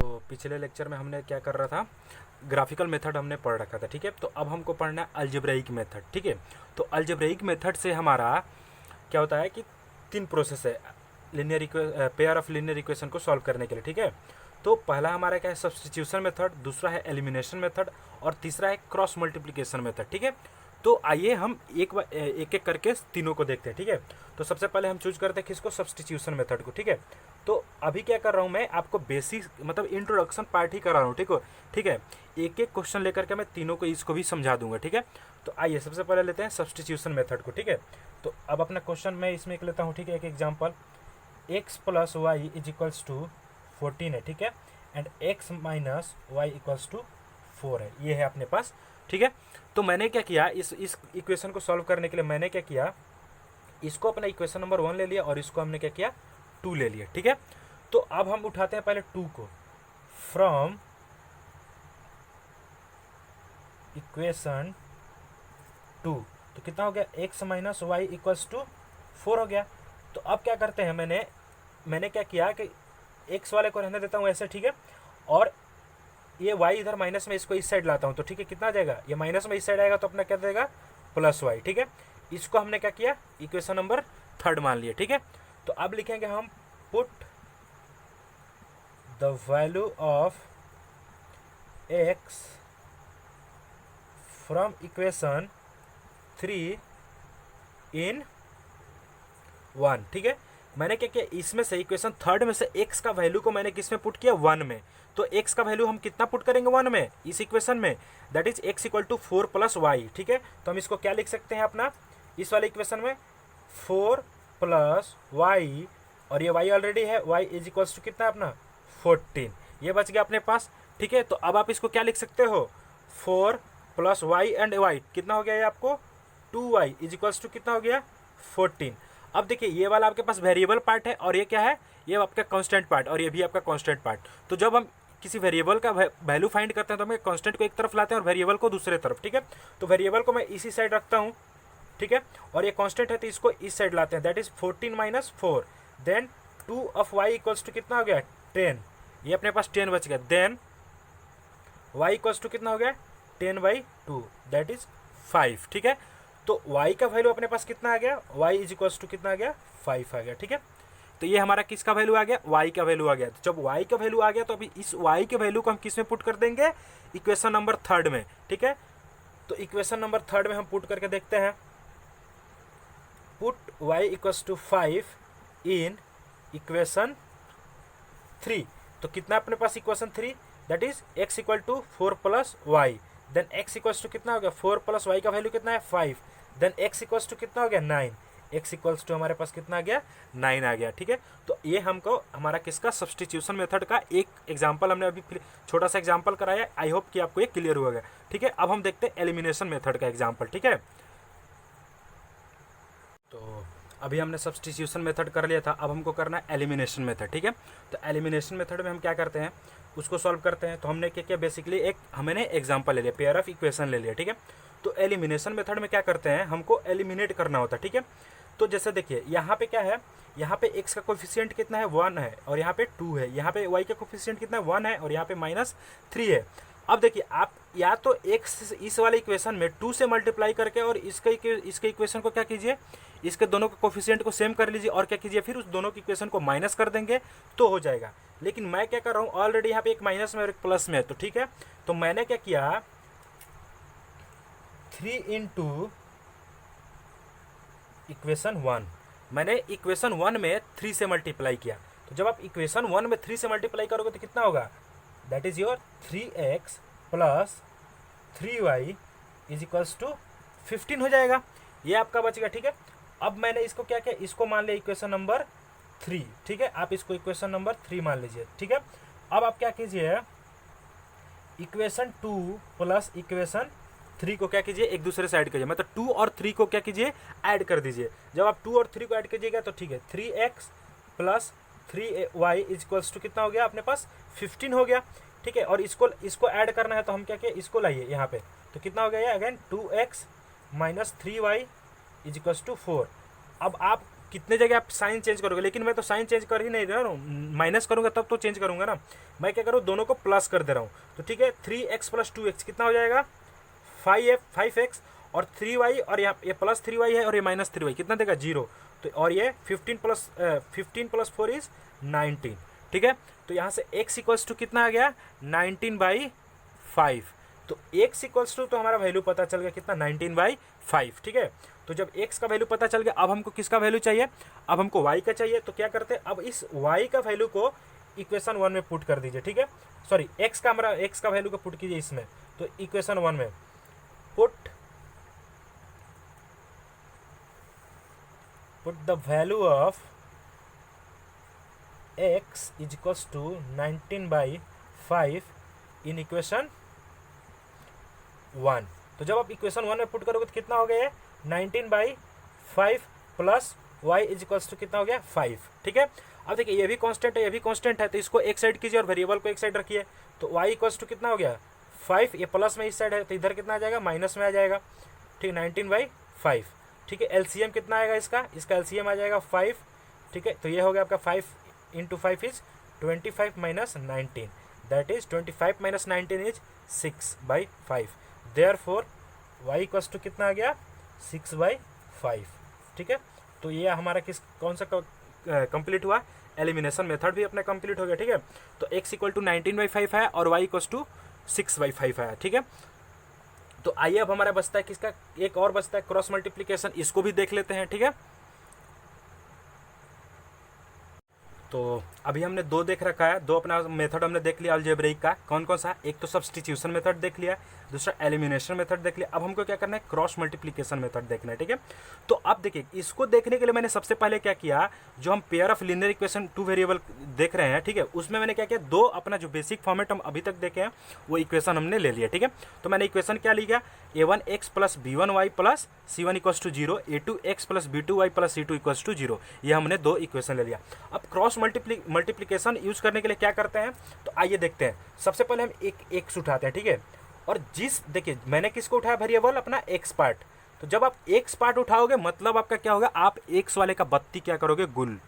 तो पिछले लेक्चर में हमने क्या कर रहा था, ग्राफिकल मेथड हमने पढ़ रखा था, ठीक है। तो अब हमको पढ़ना है अलजेब्राइक मेथड, ठीक है। तो अलजेब्राइक मेथड से हमारा क्या होता है कि तीन प्रोसेस है पेयर ऑफ लीनियर इक्वेशन को सॉल्व करने के लिए, ठीक है। तो पहला हमारा क्या है, सब्स्टिट्यूशन मेथड, दूसरा है एलिमिनेशन मेथड और तीसरा है क्रॉस मल्टीप्लिकेशन मेथड, ठीक है। तो आइए हम एक एक करके तीनों को देखते हैं, ठीक है। तो सबसे पहले हम चूज करते हैं किसको, सब्स्टिट्यूशन मेथड को, ठीक है। तो अभी क्या कर रहा हूँ मैं, आपको बेसिक मतलब इंट्रोडक्शन पार्ट ही करा रहा हूँ, ठीक है। एक एक क्वेश्चन लेकर के मैं तीनों को इसको भी समझा दूंगा, ठीक है। तो आइए सबसे पहले लेते हैं सब्स्टिट्यूशन मेथड को, ठीक है। तो अब अपना क्वेश्चन मैं इसमें एक लेता हूँ, ठीक है। एक example, x plus y is equals to 14 है, ठीक है। And x minus y equals to 4 है, ये है अपने पास, ठीक है। तो मैंने क्या किया, इस इक्वेशन को सॉल्व करने के लिए मैंने क्या किया, इसको अपना इक्वेशन नंबर 1 ले लिया और इसको हमने क्या किया, 2 ले लिया, ठीक है। तो अब हम उठाते हैं पहले 2 को फ्रॉम इक्वेशन 2। तो कितना हो गया, x minus y equals to 4 हो गया। तो अब क्या करते हैं, मैंने क्या किया कि x वाले को रहने देता हूँ ऐसे, ठीक है। और ये y इधर माइनस में, इसको इस साइड लाता हूँ, तो ठीक है, कितना आ जाएगा, ये माइनस में इस साइड आएगा तो अपना क्या देगा, प्लस वाई, ठीक है। इसको हमने क्या किया, इक्वेशन नंबर 3 मान लिया, ठीक है। तो अब लिखेंगे हम put the value of x from equation 3 इन 1, ठीक है। मैंने क्या किया, इसमें से इक्वेशन 3 में से x का वैल्यू को मैंने किस में पुट किया, 1 में। तो x का वैल्यू हम कितना पुट करेंगे 1 में, इस इक्वेशन में, that is x equal to 4 plus y, ठीक है। तो हम इसको क्या लिख सकते हैं अपना, इस वाले इक्वेशन में 4 प्लस वाई, और ये y ऑलरेडी है, y इज इक्वल्स टू कितना अपना 14, ये बच गया अपने पास, ठीक है। तो अब आप इसको क्या लिख सकते हो, 4 प्लस वाई एंड वाई कितना हो गया ये आपको, 2y इज इक्वल्स टू कितना हो गया 14। अब देखिए ये वाला आपके पास वेरिएबल पार्ट है और ये क्या है, ये आपका कांस्टेंट पार्ट और ये भी आपका कांस्टेंट पार्ट। तो जब हम किसी वेरिएबल का वैल्यू फाइंड करते हैं तो हम कांस्टेंट को एक तरफ लाते हैं और वेरिएबल को दूसरे तरफ, ठीक है। तो वेरिएबल को मैं इसी साइड रखता हूँ, ठीक है। और ये कांस्टेंट है तो इसको इस साइड लाते हैं, that is 14 minus 4, then 2 of y equals to कितना हो गया 10, ये अपने पास 10 बच गया। देन वाई इक्वल्स टू कितना हो गया 10/2, दैट इज 5, ठीक है। तो y का वैल्यू अपने पास कितना आ गया, y इज इक्वल्स टू कितना आ गया 5 आ गया, ठीक है। तो ये हमारा किसका वैल्यू आ गया, y का वैल्यू आ गया। तो जब y का वैल्यू आ गया तो अभी इस y के वैल्यू को हम किस में पुट कर देंगे, इक्वेशन नंबर 3 में, ठीक है। तो इक्वेशन नंबर 3 में हम पुट करके देखते हैं, put y equals to 5 in equation 3। तो कितना अपने पास equation 3, that is x equal to 4 plus y, then x equals to कितना हो गया 4 प्लस वाई का वैल्यू कितना है 5, देन x इक्वल्स टू कितना हो गया 9, x इक्वल्स टू हमारे पास कितना आ गया 9 आ गया, ठीक है। तो ये हमको हमारा किसका, सब्स्टिट्यूशन मेथड का एक एग्जांपल हमने अभी छोटा सा एग्जांपल कराया। आई होप कि आपको ये क्लियर हुआ गया, ठीक है। अब हम देखते हैं एलिमिनेशन मेथड का एग्जांपल, ठीक है। तो अभी हमने सब्स्टिट्यूशन मेथड कर लिया था, अब हमको करना है एलिमिनेशन मेथड, ठीक है। तो एलिमिनेशन मेथड में हम क्या करते हैं, उसको सॉल्व करते हैं। तो हमने क्या किया, बेसिकली एक हमने एग्जांपल ले लिया, पेयर ऑफ इक्वेशन ले लिया, ठीक है। तो एलिमिनेशन मेथड में क्या करते हैं, हमको एलिमिनेट करना होता है, ठीक है। तो जैसे देखिए यहाँ पे क्या है, यहाँ पे x का कोफिशिएंट कितना है 1 है और यहाँ पे 2 है, यहाँ पे y का कोफिशिएंट कितना है 1 है और यहाँ पे -3 है। अब देखिए आप या तो x इस वाले इक्वेशन में 2 से मल्टीप्लाई करके और इसके इक्वेशन को क्या कीजिए, इसके दोनों के कोफिशिएंट को सेम कर लीजिए और क्या कीजिए, फिर उस दोनों की इक्वेशन को माइनस कर देंगे तो हो जाएगा। लेकिन मैं क्या कर रहा हूँ, ऑलरेडी यहाँ पे एक माइनस में और एक प्लस में है, तो ठीक है। तो मैंने क्या किया, 3 इंटू इक्वेशन 1, मैंने इक्वेशन 1 में 3 से मल्टीप्लाई किया। तो जब आप इक्वेशन 1 में 3 से मल्टीप्लाई करोगे तो कितना होगा, that is your 3x plus 3y is equals to 15 हो जाएगा, ये आपका बच गया, ठीक है। अब मैंने इसको क्या किया, इसको मान लिया इक्वेशन नंबर 3, ठीक है। आप इसको इक्वेशन नंबर 3 मान लीजिए, ठीक है। अब आप क्या कीजिए, इक्वेशन 2 प्लस इक्वेशन 3 को क्या कीजिए, एक दूसरे से ऐड कीजिए, मतलब 2 और 3 को क्या कीजिए, ऐड कर दीजिए। जब आप 2 और 3 को ऐड कीजिएगा तो ठीक है, 3x plus 3y is equals to कितना हो गया अपने पास 15 हो गया, ठीक है। और इसको ऐड करना है तो हम क्या किए, इसको लाइए यहाँ पे, तो कितना हो गया again 2x minus 3y is equals to 4। अब आप कितने जगह आप साइन चेंज करोगे, लेकिन मैं तो साइन चेंज कर ही नहीं रहा हूँ, माइनस करूँगा तब तो चेंज करूँगा ना। मैं क्या करूँ, दोनों को प्लस कर दे रहा हूँ। तो ठीक है, 3x प्लस 2x कितना हो जाएगा 5x, और 3y, और यहाँ ये प्लस 3y है और ये माइनस 3y कितना देगा 0। तो और ये 15 प्लस 4 इज 19। ठीक है, तो यहाँ से x इक्वल्स टू कितना आ गया 19/5। तो x इक्वल्स टू तो हमारा वैल्यू पता चल गया कितना 19/5। ठीक है, तो जब x का वैल्यू पता चल गया, अब हमको किसका वैल्यू चाहिए, अब हमको y का चाहिए। तो क्या करते हैं, अब इस y का वैल्यू को इक्वेशन 1 में पुट कर दीजिए। ठीक है, सॉरी x का वैल्यू को पुट कीजिए इसमें, तो इक्वेशन 1 में put the value of x is equals to 19/5 in equation 1। तो जब आप इक्वेशन 1 में पुट करोगे तो कितना हो गया 19/5 plus y is equals to कितना हो गया 5। ठीक है, अब देखिए ये भी कांस्टेंट है, ये भी कांस्टेंट है, तो इसको एक साइड कीजिए और वेरिएबल को एक साइड रखिए। तो y इक्वल्स टू कितना हो गया 5, ये प्लस में इस साइड है तो इधर कितना आ जाएगा माइनस में आ जाएगा। ठीक, 19/5। ठीक है, एलसीएम कितना आएगा इसका एलसीएम आ जाएगा 5। ठीक है, तो ये हो गया आपका 5 × 5 is 25 minus 19, that is 25 minus 19 is 6/5। Therefore y equals to कितना आ गया 6/5। ठीक है, तो ये हमारा कौन सा कंप्लीट हुआ, एलिमिनेशन मेथड भी अपना कंप्लीट हो गया। ठीक है, तो x इक्वल टू 19/5 है और y इक्वल्स टू 6/5 है। ठीक है, तो आइए अब हमारा बचता है किसका, एक और बचता है क्रॉस मल्टीप्लिकेशन, इसको भी देख लेते हैं। ठीक है, तो अभी हमने दो देख रखा है, दो अपना मेथड हमने देख लिया अलजेब्रिक का, कौन कौन सा, एक तो सब्स्टिट्यूशन मेथड देख लिया, दूसरा एलिमिनेशन मेथड देख लिया। अब हमको क्या करना है, क्रॉस मल्टीप्लिकेशन मेथड देखना है। ठीक है, तो अब देखिए इसको देखने के लिए मैंने सबसे पहले क्या किया, जो हम pair of linear equation 2 variable देख रहे हैं, ठीक है, उसमें मैंने क्या किया, दो अपना जो बेसिक फॉर्मेट हम अभी तक देखे हैं वो इक्वेशन हमने ले लिया। ठीक है, तो मैंने इक्वेशन क्या लिया, a1x plus b1y plus c1 equals to 0, a2x plus b2y plus c2 equals to 0, ये हमने दो इक्वेशन ले लिया। अब क्रॉस मल्टीप्लिकेशन यूज करने के लिए क्या करते हैं, तो आइए देखते हैं। सबसे पहले हम एक एक्स उठाते हैं। ठीक है, और देखिए मैंने किसको उठाया वेरिएबल अपना एक्स पार्ट। तो जब आप एक्स पार्ट उठाओगे मतलब आपका क्या होगा, आप एक्स वाले का बत्ती क्या करोगे, गुल।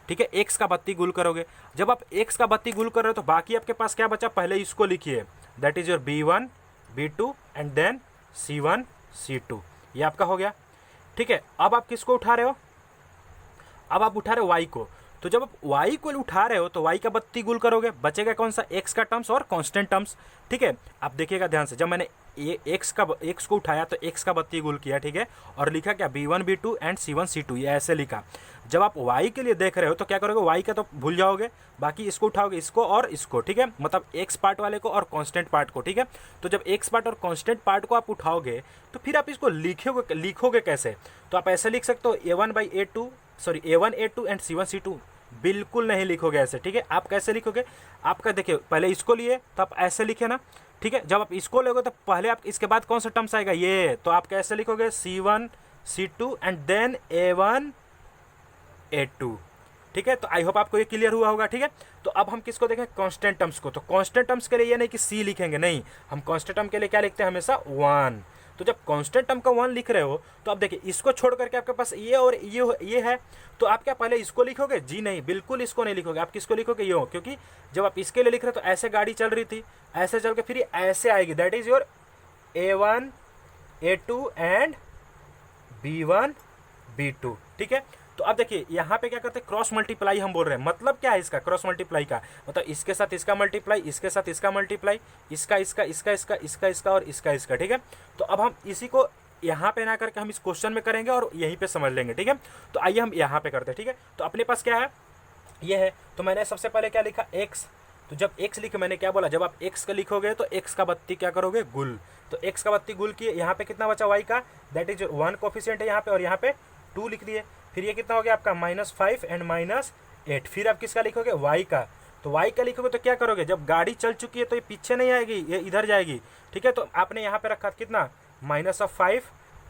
ठीक है, एक्स का बत्ती गुल करोगे। जब आप एक्स का बत्ती गुल कर रहे हो तो बाकी आपके पास क्या बचा, पहले इसको लिखिए, that is your b1 b2 and then c1 c2, ये आपका हो गया। ठीक है, अब आप किसको उठा रहे हो, अब आप उठा रहे हो y को। तो जब आप y को उठा रहे हो तो y का बत्ती गुल करोगे, बचेगा कौन सा, x का टर्म्स और कांस्टेंट टर्म्स। ठीक है, आप देखिएगा ध्यान से, जब मैंने x को उठाया तो x का बत्ती गुल किया। ठीक है, और लिखा क्या b1 b2 and c1 c2, ये ऐसे लिखा। जब आप y के लिए देख रहे हो तो क्या करोगे, y का तो भूल जाओगे, बाकी इसको उठाओगे, इसको और इसको। ठीक है, मतलब x पार्ट वाले को और कांस्टेंट पार्ट को। ठीक है, तो जब x पार्ट और कांस्टेंट पार्ट को आप उठाओगे तो फिर आप इसको लिखोगे कैसे, तो आप ऐसे लिख सकते हो a1 a2 and c1 c2, बिल्कुल नहीं लिखोगे ऐसे। ठीक है, आप कैसे लिखोगे, आपका देखिए पहले इसको लिए तो आप ऐसे लिखे ना। ठीक है, जब आप इसको लोगे तो पहले आप इसके बाद कौन सा टर्म्स आएगा, ये, तो आप कैसे लिखोगे c1 c2 and then a1 a2। ठीक है, तो आई होप आपको ये क्लियर हुआ होगा। ठीक है, तो अब हम किसको देखें, कांस्टेंट टर्म्स को। तो कांस्टेंट टर्म्स के लिए ये नहीं कि c लिखेंगे, नहीं, हम कांस्टेंट टर्म के लिए क्या लिखते हैं, हमेशा 1। तो जब कांस्टेंट टर्म का 1 लिख रहे हो तो अब देखिए इसको छोड़ करके आपके पास ये और ये है, तो आप क्या पहले इसको लिखोगे, जी नहीं, बिल्कुल इसको नहीं लिखोगे, आप किसको लिखोगे, ये हो, क्योंकि जब आप इसके लिए लिख रहे हो तो ऐसे गाड़ी चल रही थी, ऐसे चल के फिर ऐसे आएगी, that is your a1 a2 and b1 b2। ठीक है, तो अब देखिए यहाँ पे क्या करते हैं, क्रॉस मल्टीप्लाई हम बोल रहे हैं। मतलब क्या है इसका, क्रॉस मल्टीप्लाई का मतलब इसके साथ इसका मल्टीप्लाई, इसके साथ इसका मल्टीप्लाई, इसका इसका इसका इसका इसका इसका और इसका इसका। ठीक है, तो अब हम इसी को यहाँ पे ना करके हम इस क्वेश्चन में करेंगे और यहीं पे समझ लेंगे। ठीक है, तो आइए हम यहाँ पे करते हैं। ठीक है, तो अपने पास क्या है, ये है, तो मैंने सबसे पहले क्या लिखा, x। तो जब x लिखे, मैंने क्या बोला, जब आप x का लिखोगे तो x का बत्ती क्या करोगे, गुल। तो x का बत्ती गुल किए, यहाँ पे कितना बचा y का, दैट इज 1 कोफिशिएंट है यहाँ पे, और यहाँ पे 2 लिख दिए। फिर ये कितना हो गया आपका -5 एंड -8। फिर आप किसका लिखोगे, y का। तो y का लिखोगे तो क्या करोगे, जब गाड़ी चल चुकी है तो ये पीछे नहीं आएगी, ये इधर जाएगी। ठीक है, तो आपने यहाँ पे रखा कितना, -5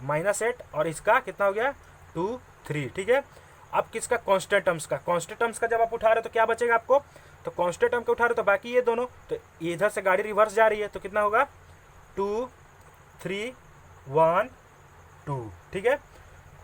-8 और इसका कितना हो गया 2 3। ठीक है, अब किसका, कांस्टेंट टर्म्स का। कांस्टेंट टर्म्स का जब आप उठा रहे हो तो क्या बचेगा आपको, तो कांस्टेंट टर्म का उठा रहे हो तो बाकी ये दोनों, तो इधर से गाड़ी रिवर्स जा रही है तो कितना होगा 2 3 1 2। ठीक है,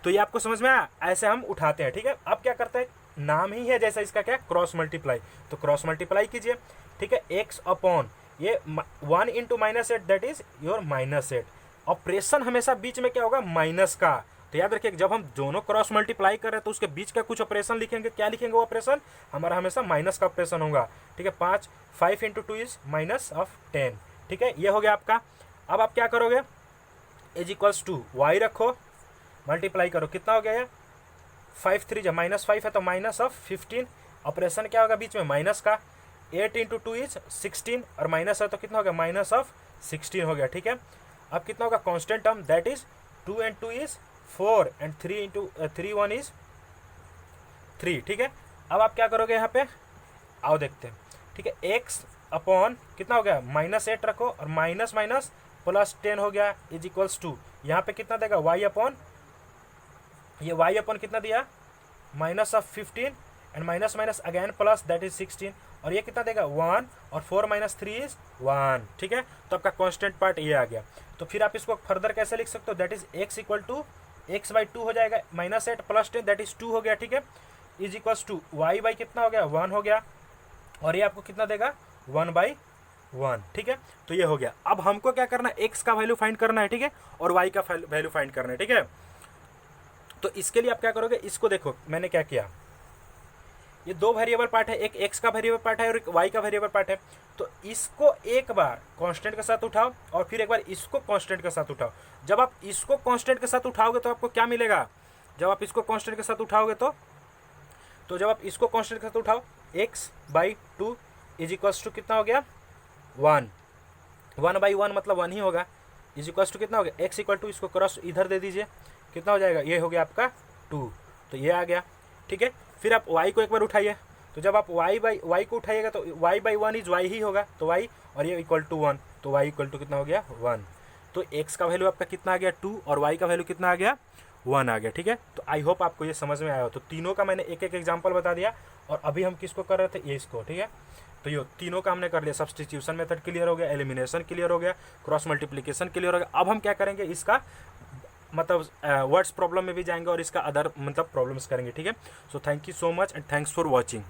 तो ये आपको समझ में आया, ऐसे हम उठाते हैं। ठीक है, अब क्या करते हैं, नाम ही है जैसा इसका, क्या, क्रॉस मल्टीप्लाई, तो क्रॉस मल्टीप्लाई कीजिए। ठीक है, एक्स अपॉन ये 1 into -8 that is your -8। Operation हमेशा बीच में क्या होगा, माइनस का। तो याद रखिए जब हम दोनों क्रॉस मल्टीप्लाई कर रहे हैं तो उसके बीच का कुछ ऑपरेशन लिखेंगे, क्या लिखेंगे वो ऑपरेशन, हमारा हमेशा माइनस का ऑपरेशन होगा। ठीक है, 5 इंटू 2 इज -10। ठीक है, ये हो गया आपका। अब आप क्या करोगे, इज इक्वल्स टू वाई रखो, मल्टीप्लाई करो, कितना हो गया ये, 5 3 जा -5 है तो -15। ऑपरेशन क्या होगा बीच में, माइनस का। 8 इंटू 2 इज 16 और माइनस है तो कितना हो गया, -16 हो गया। ठीक है, अब कितना होगा constant term, that is 2 and 2 is 4 and 3 into 3 1 is 3। ठीक है, अब आप क्या करोगे यहाँ पे, आओ देखते हैं। ठीक है, एक्स अपॉन कितना हो गया, -8 रखो और माइनस माइनस +10 हो गया, इज इक्वल्स टू यहाँ पे कितना देगा, वाई अपॉन, ये वाई अपॉन कितना दिया, -15 and minus minus again plus, that is 16, और ये कितना देगा 1 और 4 - 3 इज 1। ठीक है, तो आपका कांस्टेंट पार्ट ये आ गया। तो फिर आप इसको फर्दर कैसे लिख सकते हो, that is x equal to x/2 हो जाएगा, -8 + 10 दैट इज 2 हो गया। ठीक है, इज इक्वल्स टू y कितना हो गया, 1 हो गया, और ये आपको कितना देगा 1/1। ठीक है, तो ये हो गया। अब हमको क्या करना है, x का वैल्यू फाइंड करना है। ठीक है, और y का वैल्यू फाइंड करना है। ठीक है, तो इसके लिए आप क्या करोगे, इसको देखो मैंने क्या किया, ये दो वेरिएबल पार्ट है, एक x का वेरिएबल पार्ट है और एक y का वेरिएबल पार्ट है। तो इसको एक बार कांस्टेंट के साथ उठाओ और फिर एक बार इसको कांस्टेंट के साथ उठाओ। जब आप इसको कांस्टेंट के साथ उठाओगे तो आपको क्या मिलेगा, जब आप इसको कांस्टेंट के साथ उठाओगे तो जब आप इसको कांस्टेंट के साथ उठाओ, x/2 इज इक्वल्स टू कितना हो गया, 1 1/1 मतलब 1 ही होगा, इज इक्वल्स टू कितना हो गया, x इक्वल टू, इसको क्रॉस इधर दे दीजिए, कितना हो जाएगा, ये हो गया आपका 2, तो ये आ गया। ठीक है, फिर आप y को एक बार उठाइए, तो जब आप y को उठाइएगा तो y/1 इज y ही होगा, तो y और ये इक्वल टू 1, तो y इक्वल टू कितना हो गया 1। तो x का वैल्यू आपका कितना आ गया 2 और y का वैल्यू कितना आ गया 1 आ गया। ठीक है, तो आई होप आपको ये समझ में आया हो। तो तीनों का मैंने एक एक एग्जाम्पल बता दिया, और अभी हम किसको कर रहे थे, ये इसको। ठीक है, तो ये तीनों का हमने कर लिया, सब्स्टिट्यूशन मेथड क्लियर हो गया, एलिमिनेशन क्लियर हो गया, क्रॉस मल्टीप्लिकेशन क्लियर हो गया। अब हम क्या करेंगे, इसका मतलब वर्ड्स प्रॉब्लम में भी जाएंगे और इसका अदर मतलब प्रॉब्लम्स करेंगे। ठीक है, so thank you so much and thanks for watching.